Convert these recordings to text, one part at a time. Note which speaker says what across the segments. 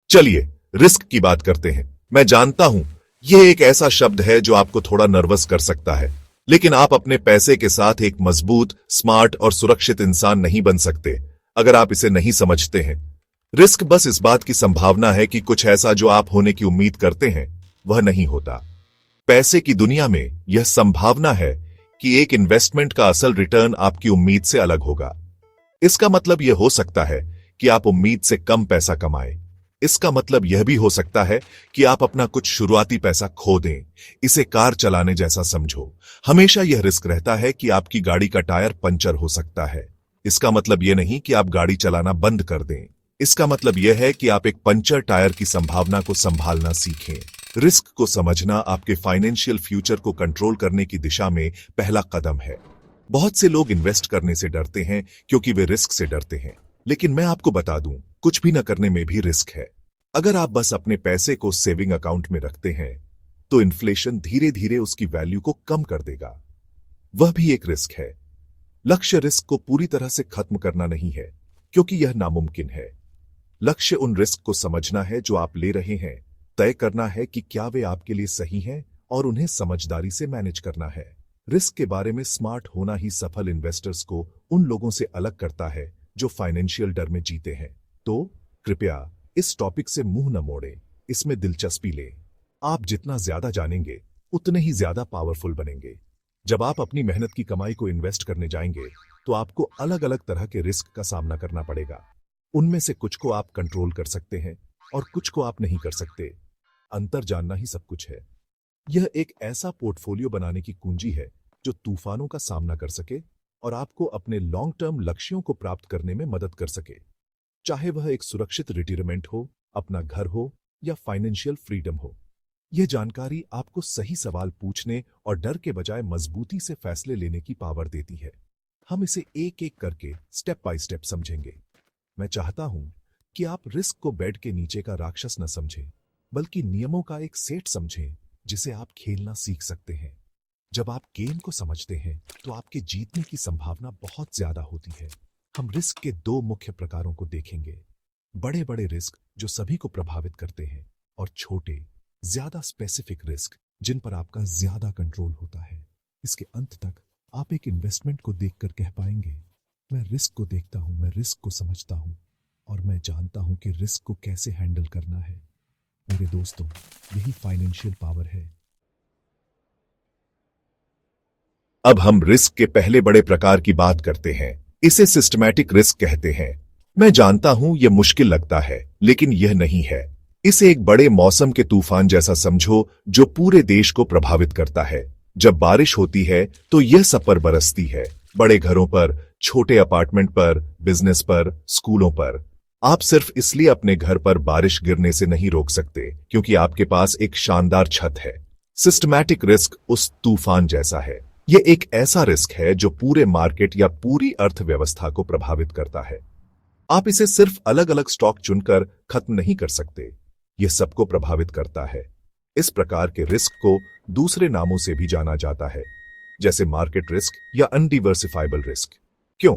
Speaker 1: चलिए रिस्क की बात करते हैं। मैं जानता हूं यह एक ऐसा शब्द है जो आपको थोड़ा नर्वस कर सकता है, लेकिन आप अपने पैसे के साथ एक मजबूत, स्मार्ट और सुरक्षित इंसान नहीं बन सकते अगर आप इसे नहीं समझते हैं। रिस्क बस इस बात की संभावना है कि कुछ ऐसा जो आप होने की उम्मीद करते हैं वह नहीं होता। पैसे की दुनिया में यह संभावना है कि एक इन्वेस्टमेंट का असल रिटर्न आपकी उम्मीद से अलग होगा। इसका मतलब यह हो सकता है कि आप उम्मीद से कम पैसा कमाएं। इसका मतलब यह भी हो सकता है कि आप अपना कुछ शुरुआती पैसा खो दें। इसे कार चलाने जैसा समझो। हमेशा यह रिस्क रहता है कि आपकी गाड़ी का टायर पंचर हो सकता है। इसका मतलब यह नहीं कि आप गाड़ी चलाना बंद कर दें। इसका मतलब यह है कि आप एक पंचर टायर की संभावना को संभालना सीखें। रिस्क को समझना आपके फाइनेंशियल फ्यूचर को कंट्रोल करने की दिशा में पहला कदम है। बहुत से लोग इन्वेस्ट करने से डरते हैं क्योंकि वे रिस्क से डरते हैं, लेकिन मैं आपको बता दूं, कुछ भी न करने में भी रिस्क है। अगर आप बस अपने पैसे को सेविंग अकाउंट में रखते हैं तो इन्फ्लेशन धीरे धीरे उसकी वैल्यू को कम कर देगा। वह भी एक रिस्क है। लक्ष्य रिस्क को पूरी तरह से खत्म करना नहीं है, क्योंकि यह नामुमकिन है। लक्ष्य उन रिस्क को समझना है जो आप ले रहे हैं, तय करना है कि क्या वे आपके लिए सही हैं और उन्हें समझदारी से मैनेज करना है। रिस्क के बारे में स्मार्ट होना ही सफल इन्वेस्टर्स को उन लोगों से अलग करता है जो फाइनेंशियल डर में जीते हैं। तो कृपया इस टॉपिक से मुंह न मोड़ें, इसमें दिलचस्पी लें। आप जितना ज्यादा जानेंगे उतने ही ज्यादा पावरफुल बनेंगे। जब आप अपनी मेहनत की कमाई को इन्वेस्ट करने जाएंगे तो आपको अलग अलग तरह के रिस्क का सामना करना पड़ेगा। उनमें से कुछ को आप कंट्रोल कर सकते हैं और कुछ को आप नहीं कर सकते। अंतर जानना ही सब कुछ है। यह एक ऐसा पोर्टफोलियो बनाने की कुंजी है जो तूफानों का सामना कर सके और आपको अपने लॉन्ग टर्म लक्ष्यों को प्राप्त करने में मदद कर सके। चाहे वह एक सुरक्षित रिटायरमेंट हो, अपना घर हो या फाइनेंशियल फ्रीडम हो। यह जानकारी आपको सही सवाल पूछने और डर के बजाय मजबूती से फैसले लेने की पावर देती है। हम इसे एक एक करके स्टेप बाय स्टेप समझेंगे। मैं चाहता हूं कि आप रिस्क को बेड के नीचे का राक्षस न समझें, बल्कि नियमों का एक सेट समझें जिसे आप खेलना सीख सकते हैं। जब आप गेम को समझते हैं तो आपके जीतने की संभावना बहुत ज्यादा होती है। हम रिस्क के दो मुख्य प्रकारों को देखेंगे। बड़े बड़े रिस्क जो सभी को प्रभावित करते हैं, और छोटे, ज्यादा स्पेसिफिक रिस्क जिन पर आपका ज्यादा कंट्रोल होता है। इसके अंत तक आप एक इन्वेस्टमेंट को देखकर कह पाएंगे, मैं रिस्क को देखता हूं, मैं रिस्क को समझता हूं और मैं जानता हूं कि रिस्क को कैसे हैंडल करना है। मेरे दोस्तों, यही फाइनेंशियल पावर है। अब हम रिस्क के पहले बड़े प्रकार की बात करते हैं। इसे सिस्टमैटिक रिस्क कहते हैं। मैं जानता हूं यह मुश्किल लगता है, लेकिन यह नहीं है। इसे एक बड़े मौसम के तूफान जैसा समझो जो पूरे देश को प्रभावित करता है। जब बारिश होती है तो यह सब पर बरसती है। बड़े घरों पर, छोटे अपार्टमेंट पर, बिजनेस पर, स्कूलों पर। आप सिर्फ इसलिए अपने घर पर बारिश गिरने से नहीं रोक सकते क्योंकि आपके पास एक शानदार छत है। सिस्टमैटिक रिस्क उस तूफान जैसा है। यह एक ऐसा रिस्क है जो पूरे मार्केट या पूरी अर्थव्यवस्था को प्रभावित करता है। आप इसे सिर्फ अलग अलग स्टॉक चुनकर खत्म नहीं कर सकते। यह सबको प्रभावित करता है। इस प्रकार के रिस्क को दूसरे नामों से भी जाना जाता है, जैसे मार्केट रिस्क या अनडिवर्सिफाइबल रिस्क। क्यों?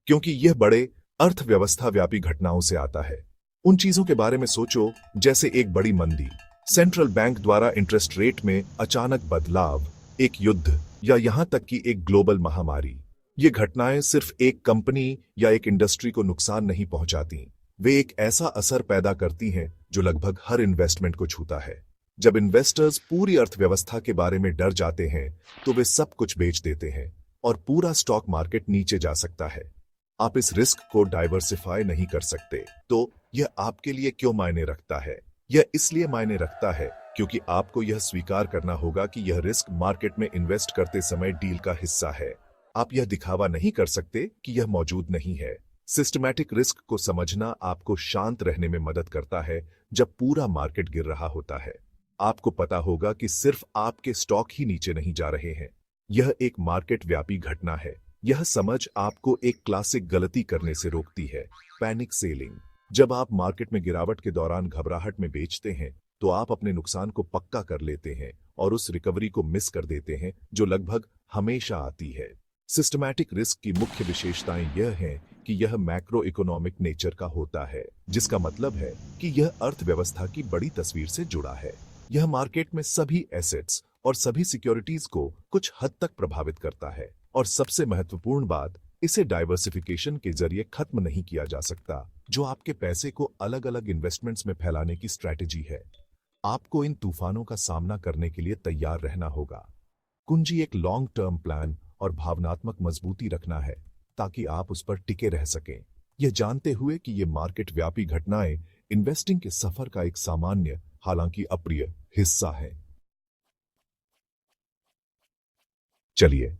Speaker 1: क्योंकि यह बड़े अर्थव्यवस्था व्यापी घटनाओं से आता है। उन चीजों के बारे में सोचो जैसे एक बड़ी मंदी, सेंट्रल बैंक द्वारा इंटरेस्ट रेट में अचानक बदलाव, एक युद्ध या यहां तक कि एक ग्लोबल महामारी। ये घटनाएं सिर्फ एक कंपनी या एक इंडस्ट्री को नुकसान नहीं पहुंचाती, वे एक ऐसा असर पैदा करती हैं जो लगभग हर इन्वेस्टमेंट को छूता है। जब इन्वेस्टर्स पूरी अर्थव्यवस्था के बारे में डर जाते हैं तो वे सब कुछ बेच देते हैं और पूरा स्टॉक मार्केट नीचे जा सकता है। आप इस रिस्क को डाइवर्सिफाई नहीं कर सकते। तो यह आपके लिए क्यों मायने रखता है? यह इसलिए मायने रखता है क्योंकि आपको यह स्वीकार करना होगा कि यह रिस्क मार्केट में इन्वेस्ट करते समय डील का हिस्सा है। आप यह दिखावा नहीं कर सकते कि यह मौजूद नहीं है। सिस्टमैटिक रिस्क को समझना आपको शांत रहने में मदद करता है जब पूरा मार्केट गिर रहा होता है। आपको पता होगा कि सिर्फ आपके स्टॉक ही नीचे नहीं जा रहे हैं। यह एक मार्केट व्यापी घटना है। यह समझ आपको एक क्लासिक गलती करने से रोकती है, पैनिक सेलिंग। जब आप मार्केट में गिरावट के दौरान घबराहट में बेचते हैं तो आप अपने नुकसान को पक्का कर लेते हैं और उस रिकवरी को मिस कर देते हैं जो लगभग हमेशा आती है। सिस्टमैटिक रिस्क की मुख्य विशेषताएं यह हैं कि यह मैक्रो इकोनॉमिक नेचर का होता है, जिसका मतलब है कि यह अर्थव्यवस्था की बड़ी तस्वीर से जुड़ा है। यह मार्केट में सभी एसेट्स और सभी सिक्योरिटीज को कुछ हद तक प्रभावित करता है, और सबसे महत्वपूर्ण बात, इसे डाइवर्सिफिकेशन के जरिए खत्म नहीं किया जा सकता, जो आपके पैसे को अलग अलग इन्वेस्टमेंट्स में फैलाने की स्ट्रैटेजी है। आपको इन तूफानों का सामना करने के लिए तैयार रहना होगा। कुंजी एक लॉन्ग टर्म प्लान और भावनात्मक मजबूती रखना है, ताकि आप उस पर टिके रह सकें, यह जानते हुए कि ये मार्केट व्यापी घटनाएं इन्वेस्टिंग के सफर का एक सामान्य, हालांकि अप्रिय हिस्सा है। चलिए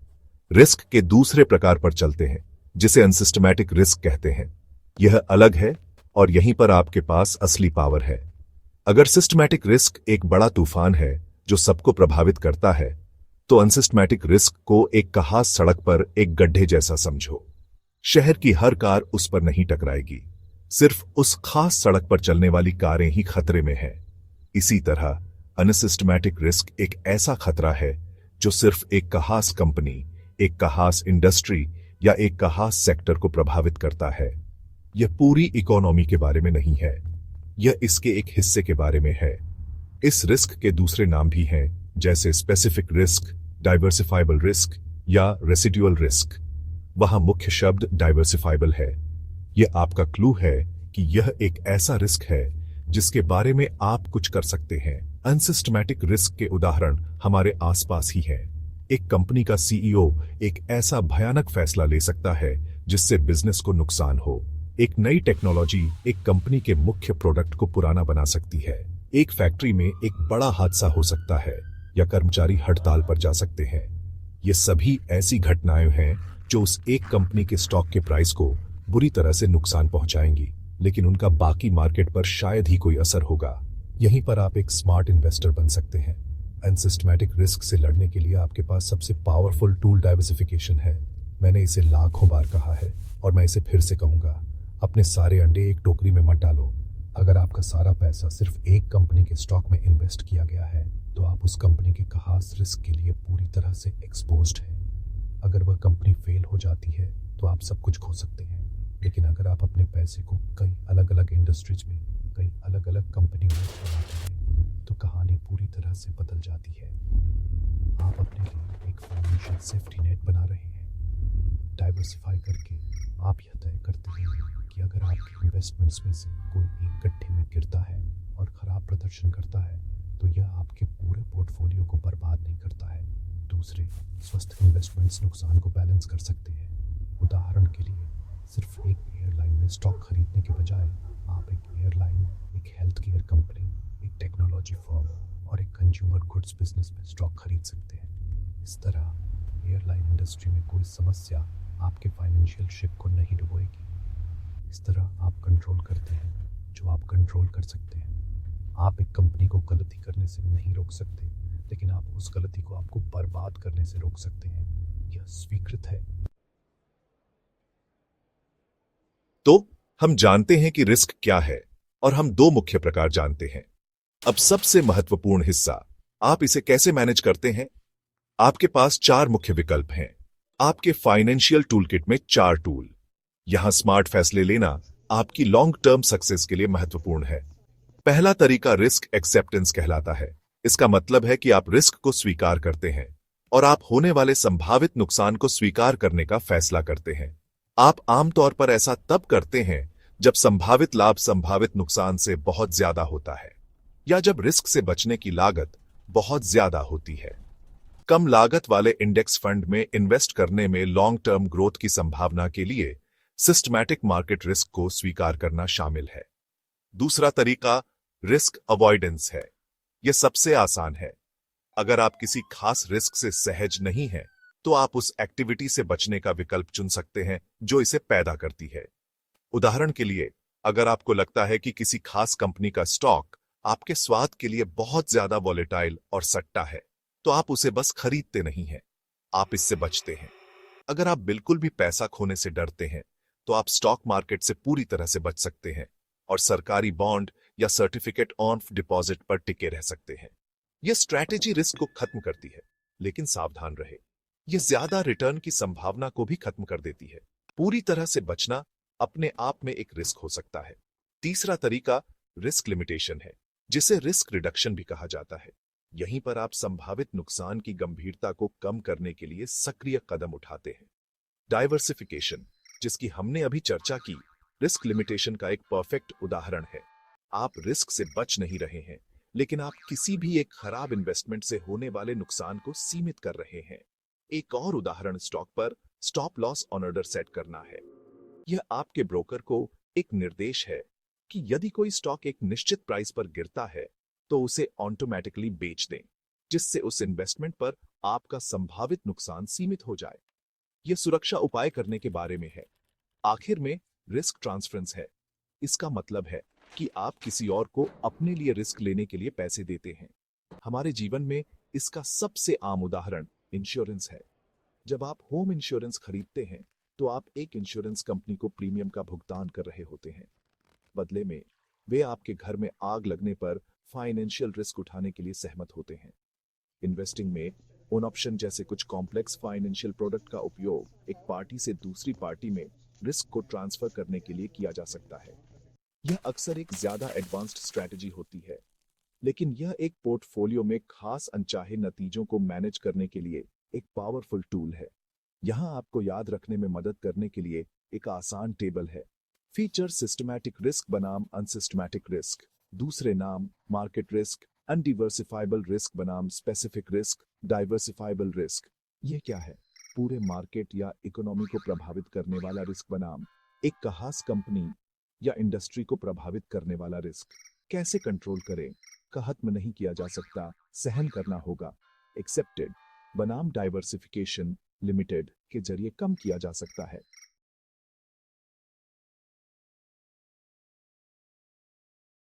Speaker 1: रिस्क के दूसरे प्रकार पर चलते हैं, जिसे अनसिस्टमैटिक रिस्क कहते हैं। यह अलग है, और यहीं पर आपके पास असली पावर है। अगर सिस्टमैटिक रिस्क एक बड़ा तूफान है जो सबको प्रभावित करता है, तो अनसिस्टमैटिक रिस्क को एक खास सड़क पर एक गड्ढे जैसा समझो। शहर की हर कार उस पर नहीं टकराएगी, सिर्फ उस खास सड़क पर चलने वाली कारें ही खतरे में हैं। इसी तरह अनसिस्टमैटिक रिस्क एक ऐसा खतरा है जो सिर्फ एक खास कंपनी, एक खास इंडस्ट्री या एक खास सेक्टर को प्रभावित करता है। यह पूरी इकोनॉमी के बारे में नहीं है, यह इसके एक हिस्से के बारे में है। इस रिस्क के दूसरे नाम भी हैं, जैसे स्पेसिफिक रिस्क, डाइवर्सिफाइबल रिस्क या रेसिडुअल रिस्क। वहां मुख्य शब्द डाइवर्सिफाइबल है। यह आपका क्लू है कि यह एक ऐसा रिस्क है जिसके बारे में आप कुछ कर सकते हैं। अनसिस्टमैटिक रिस्क के उदाहरण हमारे आसपास ही हैं। एक कंपनी का सीईओ एक ऐसा भयानक फैसला ले सकता है जिससे बिजनेस को नुकसान हो। एक नई टेक्नोलॉजी एक कंपनी के मुख्य प्रोडक्ट को पुराना बना सकती है। एक फैक्ट्री में एक बड़ा हादसा हो सकता है, या कर्मचारी हड़ताल पर जा सकते हैं। ये सभी ऐसी घटनाएं हैं जो उस एक कंपनी के स्टॉक के प्राइस को बुरी तरह से नुकसान पहुंचाएंगी, लेकिन उनका बाकी मार्केट पर शायद ही कोई असर होगा। यहीं पर आप एक स्मार्ट इन्वेस्टर बन सकते हैं। अनसिस्टमैटिक रिस्क से लड़ने के लिए आपके पास सबसे पावरफुल टूल डाइवर्सिफिकेशन है। मैंने इसे लाखों बार कहा है, और मैं इसे फिर से कहूंगा। अपने सारे अंडे एक टोकरी में मत डालो। अगर आपका सारा पैसा सिर्फ एक कंपनी के स्टॉक में इन्वेस्ट किया गया है, तो आप उस कंपनी के खास रिस्क के लिए पूरी तरह से एक्सपोज्ड हैं। अगर वह कंपनी फेल हो जाती है तो आप सब कुछ खो सकते हैं, लेकिन अगर आप अपने पैसे को कई अलग अलग इंडस्ट्रीज में, कई अलग अलग कंपनियों में लगाते हैं, तो कहानी पूरी तरह से बदल जाती है। आप अपने लिए एक फाइनेंशियल सेफ्टी नेट बना रहे हैं। डाइवर्सिफाई करके आप यह तय करते हैं कि अगर आपके इन्वेस्टमेंट्स में से कोई एक गड्ढे में गिरता है और खराब प्रदर्शन करता है, तो यह आपके पूरे पोर्टफोलियो को बर्बाद नहीं करता है। दूसरे स्वस्थ इन्वेस्टमेंट्स नुकसान को बैलेंस कर सकते हैं। उदाहरण के लिए, सिर्फ एक एयरलाइन में स्टॉक खरीदने के बजाय आप एक एयरलाइन, एक हेल्थ केयर कंपनी, एक टेक्नोलॉजी फर्म और एक कंज्यूमर गुड्स बिजनेस में स्टॉक खरीद सकते हैं। इस तरह एयरलाइन इंडस्ट्री में कोई समस्या आपके फाइनेंशियल शिप को नहीं डुबोएगी। इस तरह आप कंट्रोल करते हैं जो आप कंट्रोल कर सकते हैं। आप एक कंपनी को गलती करने से नहीं रोक सकते, लेकिन आप उस गलती को आपको बर्बाद करने से रोक सकते हैं। यह स्वीकृत है। तो हम जानते हैं कि रिस्क क्या है, और हम दो मुख्य प्रकार जानते हैं। अब सबसे महत्वपूर्ण हिस्सा, आप इसे कैसे मैनेज करते हैं। आपके पास 4 मुख्य विकल्प हैं। आपके फाइनेंशियल टूलकिट में 4 टूल। यहां स्मार्ट फैसले लेना आपकी लॉन्ग टर्म सक्सेस के लिए महत्वपूर्ण है। पहला तरीका रिस्क एक्सेप्टेंस कहलाता है। इसका मतलब है कि आप रिस्क को स्वीकार करते हैं, और आप होने वाले संभावित नुकसान को स्वीकार करने का फैसला करते हैं। आप आमतौर पर ऐसा तब करते हैं जब संभावित लाभ संभावित नुकसान से बहुत ज्यादा होता है, या जब रिस्क से बचने की लागत बहुत ज्यादा होती है। कम लागत वाले इंडेक्स फंड में इन्वेस्ट करने में लॉन्ग टर्म ग्रोथ की संभावना के लिए सिस्टमैटिक मार्केट रिस्क को स्वीकार करना शामिल है। दूसरा तरीका रिस्क अवॉइडेंस है। यह सबसे आसान है। अगर आप किसी खास रिस्क से सहज नहीं हैं, तो आप उस एक्टिविटी से बचने का विकल्प चुन सकते हैं जो इसे पैदा करती है। उदाहरण के लिए, अगर आपको लगता है कि किसी खास कंपनी का स्टॉक आपके स्वाद के लिए बहुत ज्यादा वॉलेटाइल और सट्टा है, तो आप उसे बस खरीदते नहीं हैं, आप इससे बचते हैं। अगर आप बिल्कुल भी पैसा खोने से डरते हैं, तो आप स्टॉक मार्केट से पूरी तरह से बच सकते हैं और सरकारी बॉन्ड या सर्टिफिकेट ऑन डिपॉजिट पर टिके रह सकते हैं। यह स्ट्रैटेजी रिस्क को खत्म करती है, लेकिन सावधान रहे, यह ज्यादा रिटर्न की संभावना को भी खत्म कर देती है। पूरी तरह से बचना अपने आप में एक रिस्क हो सकता है। तीसरा तरीका रिस्क लिमिटेशन है, जिसे रिस्क रिडक्शन भी कहा जाता है। यहीं पर आप संभावित नुकसान की गंभीरता को कम करने के लिए सक्रिय कदम उठाते हैं। डाइवर्सिफिकेशन, जिसकी हमने अभी चर्चा की, रिस्क लिमिटेशन का एक परफेक्ट उदाहरण है। आप रिस्क से बच नहीं रहे हैं, लेकिन आप किसी भी एक खराब इन्वेस्टमेंट से होने वाले नुकसान को सीमित कर रहे हैं। एक और उदाहरण स्टॉक पर stop loss on order set करना है। यह आपके ब्रोकर को एक निर्देश है कि यदि कोई स्टॉक एक निश्चित प्राइस पर गिरता है तो उसे ऑटोमेटिकली बेच दें, जिससे उस इन्वेस्टमेंट पर आपका संभावित नुकसान सीमित हो जाए। यह सुरक्षा उपाय करने के बारे में है। आखिर में रिस्क ट्रांसफरेंस है। इसका मतलब है कि आप किसी और को अपने लिए रिस्क लेने के लिए पैसे देते हैं। हमारे जीवन में इसका सबसे आम उदाहरण इंश्योरेंस है। जब आप होम इंश्योरेंस खरीदते हैं तो आप एक इंश्योरेंस कंपनी को प्रीमियम का भुगतान कर रहे होते हैं। बदले में वे आपके घर में आग लगने पर फाइनेंशियल रिस्क उठाने के लिए सहमत होते हैं। इन्वेस्टिंग में ओन ऑप्शन जैसे कुछ कॉम्प्लेक्स फाइनेंशियल प्रोडक्ट का उपयोग एक पार्टी से दूसरी पार्टी में रिस्क को ट्रांसफर करने के लिए किया जा सकता है। यह अक्सर एक ज्यादा एडवांस्ड स्ट्रैटेजी होती है, लेकिन यह एक पोर्टफोलियो में खास अनचाहे नतीजों को मैनेज करने के लिए एक पावरफुल टूल है। यहां आपको याद रखने में मदद करने के लिए एक आसान टेबल है। फीचर सिस्टमैटिक रिस्क बनाम अनसिस्टमैटिक रिस्क, दूसरे नाम मार्केट रिस्क, अनडिवर्सिफाइबल रिस्क बनाम स्पेसिफिक रिस्क, डाइवर्सिफाइबल रिस्क। ये क्या है? पूरे मार्केट या इकोनॉमी को प्रभावित करने वाला रिस्क बनाम एक खास कंपनी या इंडस्ट्री को प्रभावित करने वाला रिस्क। कैसे कंट्रोल करें? खत्म नहीं किया जा सकता, सहन करना होगा। एक्सेप्टेड बनाम डाइवर्सिफिकेशन, लिमिटेड के जरिए कम किया जा सकता है।